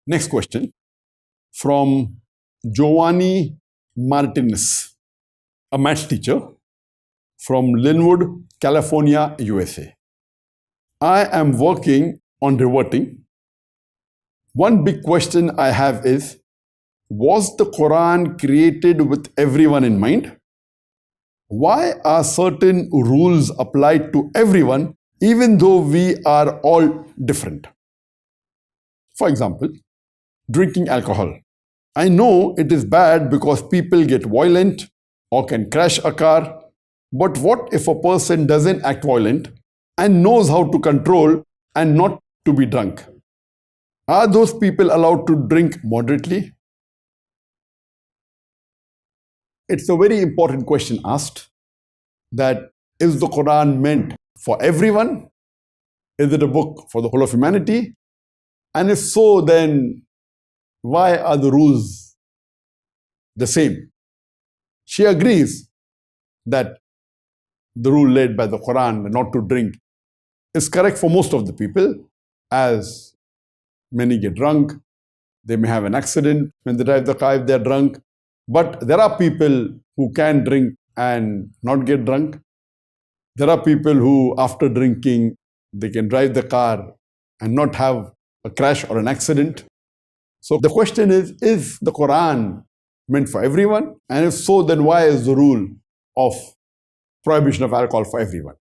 Next question from Giovanni Martinez, a maths teacher from Linwood, California, USA. I am working on reverting. One big question I have is, was the Quran created with everyone in mind? Why are certain rules applied to everyone even though we are all different? For example, drinking alcohol. I know it is bad because people get violent or can crash a car, but what if a person doesn't act violent and knows how to control and not to be drunk? Are those people allowed to drink moderately? It's a very important question asked, that is the Quran meant for everyone? Is it a book for the whole of humanity? And if so, then why are the rules the same? She agrees that the rule laid by the Quran not to drink is correct for most of the people, as many get drunk, they may have an accident when they drive the car if they're drunk, but there are people who can drink and not get drunk. There are people who, after drinking, they can drive the car and not have a crash or an accident. So the question is the Quran meant for everyone? And if so, then why is the rule of prohibition of alcohol for everyone?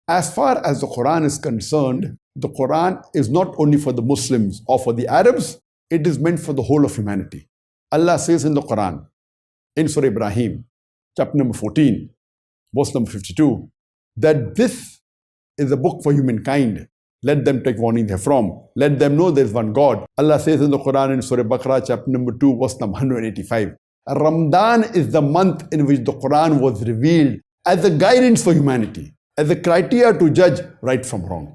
As far as the Quran is concerned, the Quran is not only for the Muslims or for the Arabs, it is meant for the whole of humanity. Allah says in the Quran, in Surah Ibrahim, chapter number 14, verse number 52, that this is a book for humankind. Let them take warning therefrom. Let them know there is one God. Allah says in the Quran in Surah Baqarah, chapter number 2, verse number 185, Ramadan is the month in which the Quran was revealed as a guidance for humanity, as a criteria to judge right from wrong.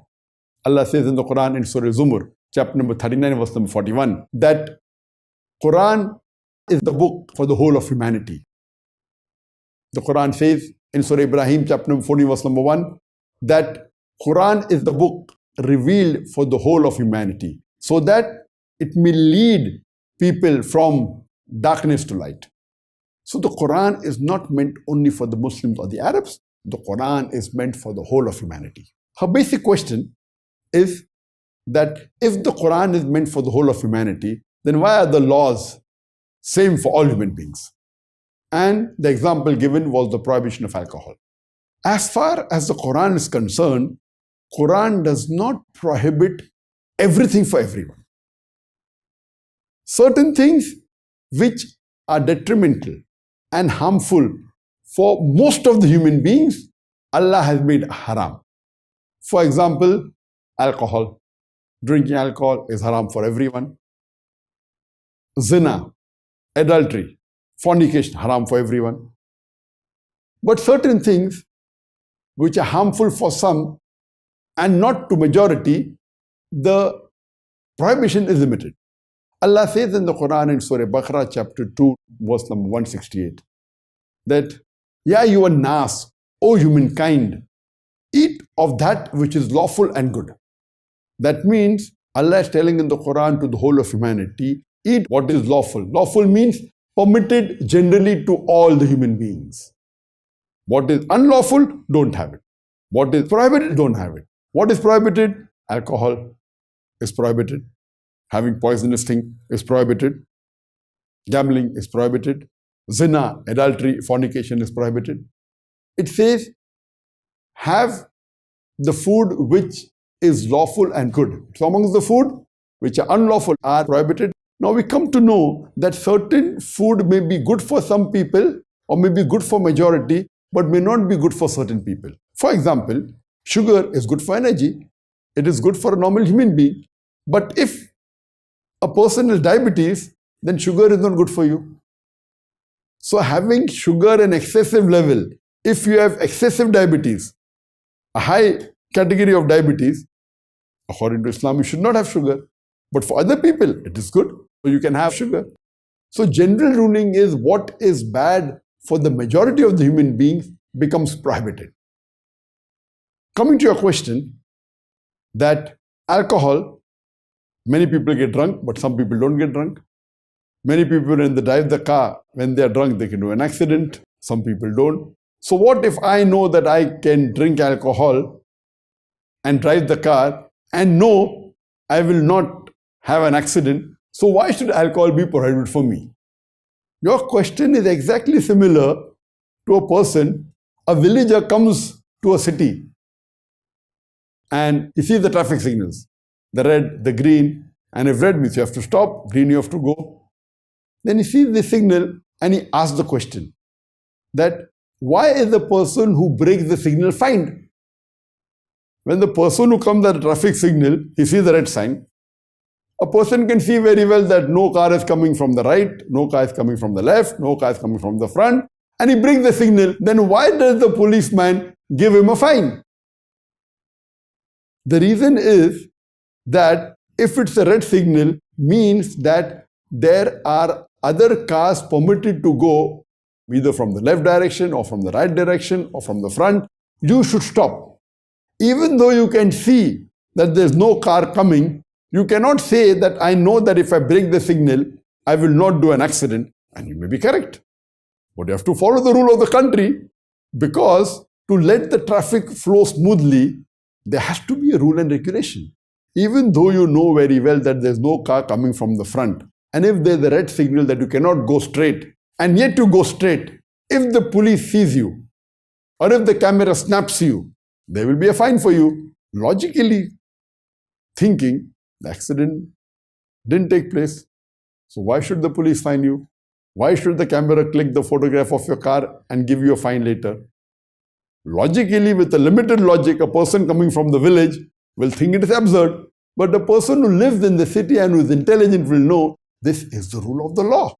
Allah says in the Quran in Surah Zumar, chapter number 39, verse number 41, that Quran is the book for the whole of humanity. The Quran says in Surah Ibrahim, chapter number 14, verse number 1, that Quran is the book revealed for the whole of humanity, so that it may lead people from darkness to light. So the Quran is not meant only for the Muslims or the Arabs. The Quran is meant for the whole of humanity. Her basic question is that if the Quran is meant for the whole of humanity, then why are the laws same for all human beings? And the example given was the prohibition of alcohol. As far as the Quran is concerned, Quran does not prohibit everything for everyone. Certain things which are detrimental and harmful for most of the human beings, Allah has made haram. For example, alcohol. Drinking alcohol is haram for everyone. Zina, adultery, fornication, haram for everyone. But certain things which are harmful for some and not to majority, the prohibition is limited. Allah says in the Quran in Surah Baqarah chapter 2, verse number 168, that, Ya ayyuhan nas, O humankind, eat of that which is lawful and good. That means Allah is telling in the Quran to the whole of humanity, eat what is lawful. Lawful means permitted generally to all the human beings. What is unlawful, don't have it. What is prohibited, don't have it. What is prohibited? Alcohol is prohibited. Having poisonous thing is prohibited. Gambling is prohibited. Zina, adultery, fornication is prohibited. It says, have the food which is lawful and good. So amongst the food which are unlawful are prohibited. Now we come to know that certain food may be good for some people or may be good for majority, but may not be good for certain people. For example, sugar is good for energy. It is good for a normal human being. But if a person has diabetes, then sugar is not good for you. So having sugar in excessive level, if you have excessive diabetes, a high category of diabetes, according to Islam, you should not have sugar. But for other people, it is good. So you can have sugar. So general ruling is what is bad for the majority of the human beings becomes prohibited. Coming to your question, that alcohol, Many people get drunk, but some people don't get drunk. Many people, when they drive the car, when they are drunk, they can do an accident. Some people don't. So what if I know that I can drink alcohol and drive the car and know I will not have an accident? So why should alcohol be prohibited for me? Your question is exactly similar to a person. A villager comes to a city and he sees the traffic signals, the red, the green, and if red means you have to stop, green you have to go. Then he sees the signal and he asks the question that why is the person who breaks the signal fined? When the person who comes at the traffic signal, he sees the red sign. A person can see very well that no car is coming from the right, no car is coming from the left, no car is coming from the front, and he breaks the signal. Then why does the policeman give him a fine? The reason is that if it's a red signal, means that there are other cars permitted to go either from the left direction or from the right direction or from the front. You should stop. Even though you can see that there's no car coming, you cannot say that I know that if I break the signal, I will not do an accident. And you may be correct. But you have to follow the rule of the country, because to let the traffic flow smoothly, there has to be a rule and regulation. Even though you know very well that there's no car coming from the front, and if there's a red signal that you cannot go straight, and yet you go straight, if the police sees you, or if the camera snaps you, there will be a fine for you. Logically thinking, the accident didn't take place. So why should the police fine you? Why should the camera click the photograph of your car and give you a fine later? Logically, with a limited logic, a person coming from the village will think it is absurd. But the person who lives in the city and who is intelligent will know this is the rule of the law.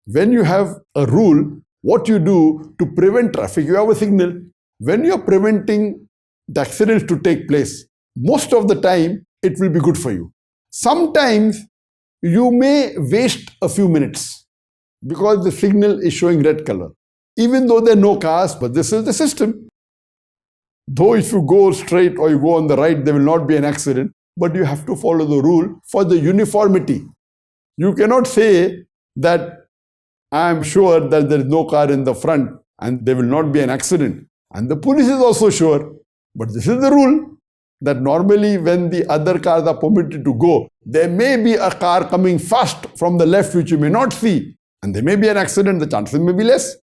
When you have a rule, what you do to prevent traffic, you have a signal. When you are preventing the accidents to take place, most of the time, it will be good for you. Sometimes you may waste a few minutes because the signal is showing red color. Even though there are no cars, but this is the system. Though if you go straight or you go on the right, there will not be an accident, but you have to follow the rule for the uniformity. You cannot say that I am sure that there is no car in the front and there will not be an accident. And the police is also sure, but this is the rule. That normally when the other cars are permitted to go, there may be a car coming fast from the left which you may not see, and there may be an accident, the chances may be less.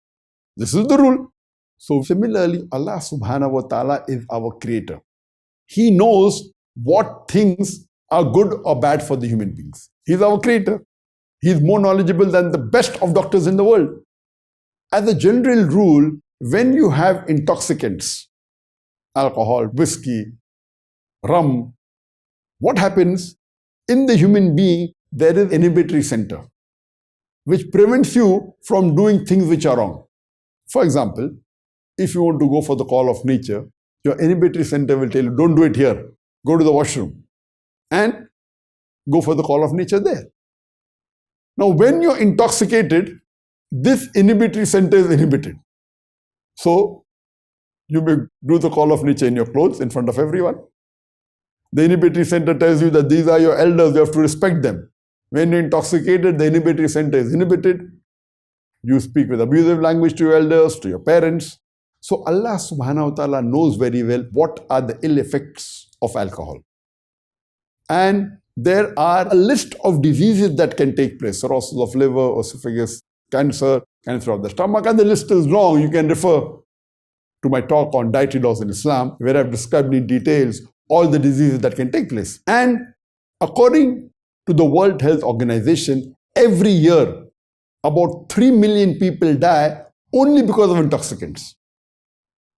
This is the rule. So similarly, Allah subhanahu wa ta'ala is our creator. He knows what things are good or bad for the human beings. He is our creator. He is more knowledgeable than the best of doctors in the world. As a general rule, when you have intoxicants, alcohol, whiskey, rum, what happens? In the human being, there is an inhibitory center which prevents you from doing things which are wrong. For example, if you want to go for the call of nature, your inhibitory center will tell you, don't do it here, go to the washroom and go for the call of nature there. Now, when you're intoxicated, this inhibitory center is inhibited. So, you may do the call of nature in your clothes in front of everyone. The inhibitory center tells you that these are your elders, you have to respect them. When you're intoxicated, the inhibitory center is inhibited. You speak with abusive language to your elders, to your parents. So Allah subhanahu wa ta'ala knows very well what are the ill effects of alcohol. And there are a list of diseases that can take place. Cirrhosis of liver, esophagus, cancer of the stomach, and the list is long. You can refer to my talk on dietary laws in Islam, where I've described in details all the diseases that can take place. And according to the World Health Organization, every year, about 3 million people die only because of intoxicants.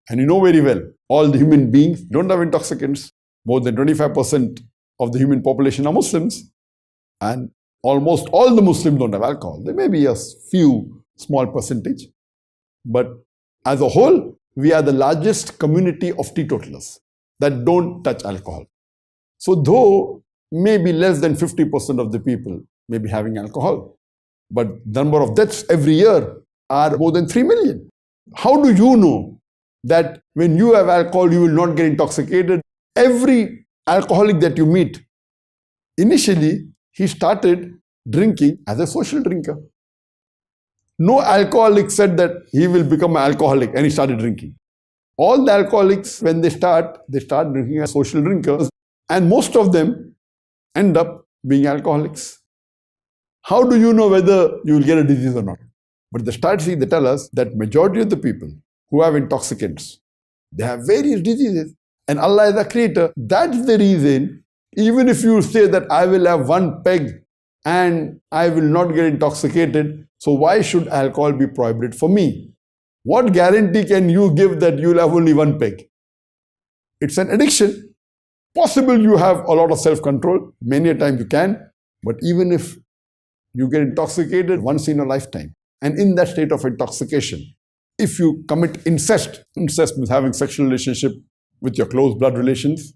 And you know very well, all the human beings don't have intoxicants. More than 25% of the human population are Muslims. And almost all the Muslims don't have alcohol. There may be a few small percentage. But as a whole, we are the largest community of teetotalers that don't touch alcohol. So though maybe less than 50% of the people may be having alcohol, but the number of deaths every year are more than 3 million. How do you know that when you have alcohol, you will not get intoxicated? Every alcoholic that you meet, Initially, he started drinking as a social drinker. No alcoholic said that he will become an alcoholic and he started drinking. All the alcoholics, when they start drinking as social drinkers, and most of them end up being alcoholics. How do you know whether you will get a disease or not? But the statistics, they tell us that majority of the people who have intoxicants, they have various diseases. And Allah is the creator. That's the reason, even if you say that I will have one peg and I will not get intoxicated, so why should alcohol be prohibited for me? What guarantee can you give that you will have only one peg? It's an addiction. Possible you have a lot of self-control. Many a time you can. But even if you get intoxicated once in a lifetime, and in that state of intoxication, if you commit incest means having sexual relationship with your close blood relations,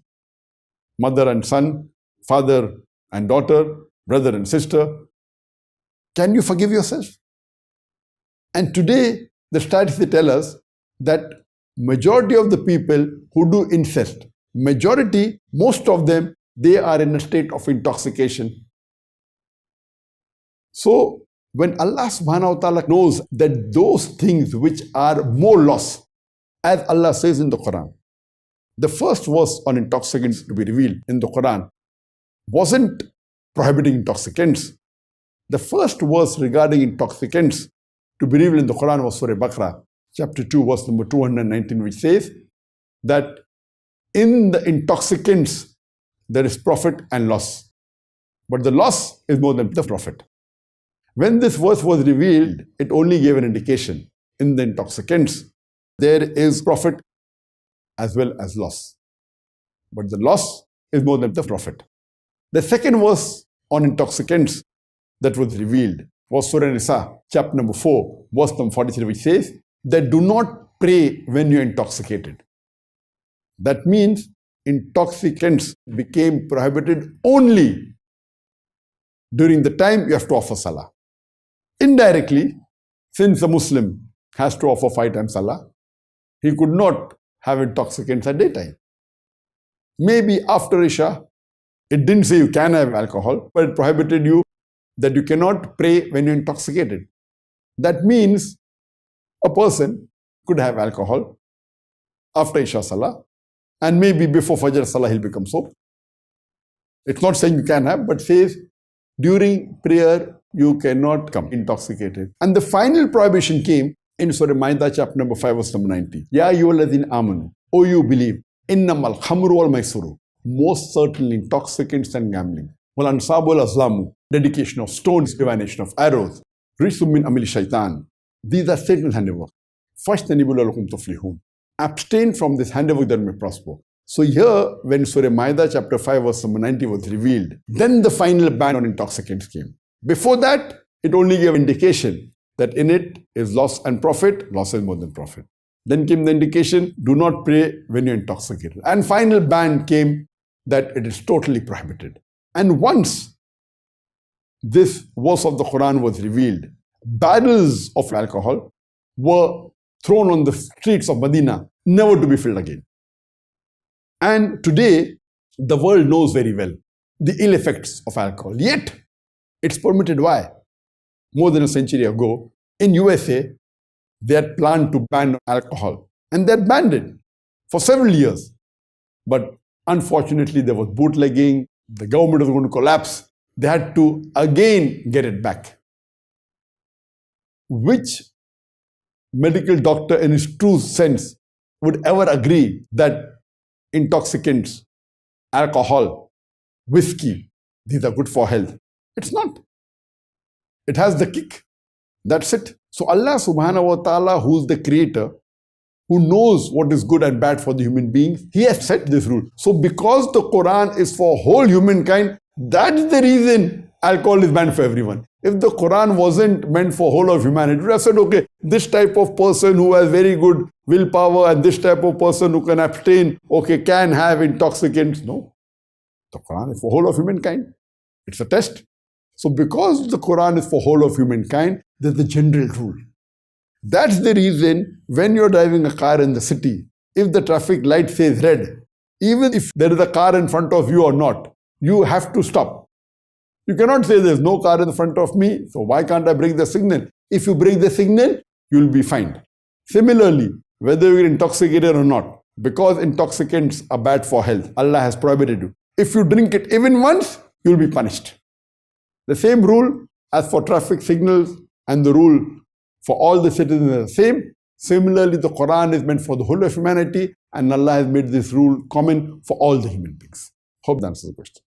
mother and son, father and daughter, brother and sister, can you forgive yourself? And today, the statistics tell us that majority of the people who do incest, most of them, they are in a state of intoxication. So, when Allah subhanahu wa ta'ala knows that those things which are more loss, as Allah says in the Quran, the first verse on intoxicants to be revealed in the Quran wasn't prohibiting intoxicants. The first verse regarding intoxicants to be revealed in the Quran was Surah Baqarah, chapter 2, verse number 219, which says that in the intoxicants there is profit and loss. But the loss is more than the profit. When this verse was revealed, it only gave an indication. In the intoxicants, there is profit as well as loss. But the loss is more than the profit. The second verse on intoxicants that was revealed was Surah Nisa, chapter number 4, verse number 43, which says that do not pray when you are intoxicated. That means intoxicants became prohibited only during the time you have to offer salah. Indirectly, since a Muslim has to offer 5 times salah, he could not have intoxicants at daytime. Maybe after Isha, it didn't say you can have alcohol, but it prohibited you that you cannot pray when you're intoxicated. That means a person could have alcohol after Isha Salah, and maybe before Fajr Salah he'll become sober. It's not saying you can have, but says during prayer you cannot come intoxicated. And the final prohibition came in Surah Ma'idah, chapter number 5, verse number 90. Ya ayyuhalladhina amanu, O you believe, innamal khamru wal maisuru, most certainly intoxicants and gambling. Wal ansabu wal azlamu, dedication of stones, divination of arrows. Risum min amili shaitan. These are Satan's handiwork. Fashtanibu la'allakum tuflihun. Abstain from this handiwork that may prosper. So here, when Surah Ma'idah chapter 5 verse number 90 was revealed, then the final ban on intoxicants came. Before that, it only gave indication that in it is loss and profit, loss is more than profit. Then came the indication, do not pray when you're intoxicated. And final ban came that it is totally prohibited. And once this verse of the Quran was revealed, barrels of alcohol were thrown on the streets of Medina, never to be filled again. And today, the world knows very well the ill effects of alcohol. Yet, it's permitted. Why? More than a century ago, in USA, they had planned to ban alcohol. And they had banned it for several years. But unfortunately, there was bootlegging. The government was going to collapse. They had to again get it back. Which medical doctor in his true sense would ever agree that intoxicants, alcohol, whiskey, these are good for health? It's not. It has the kick. That's it. So Allah subhanahu wa ta'ala, who's the creator, who knows what is good and bad for the human beings, He has set this rule. So because the Quran is for whole humankind, that's the reason alcohol is banned for everyone. If the Quran wasn't meant for whole of humanity, it would have said, okay, this type of person who has very good willpower and this type of person who can abstain, okay, can have intoxicants. No. The Quran is for whole of humankind. It's a test. So because the Quran is for whole of humankind, there's the general rule. That's the reason when you're driving a car in the city, if the traffic light says red, even if there is a car in front of you or not, you have to stop. You cannot say there's no car in front of me, so why can't I break the signal? If you break the signal, you'll be fined. Similarly, whether you're intoxicated or not, because intoxicants are bad for health, Allah has prohibited you. If you drink it even once, you'll be punished. The same rule as for traffic signals and the rule for all the citizens are the same. Similarly, the Quran is meant for the whole of humanity, and Allah has made this rule common for all the human beings. Hope that answers the question.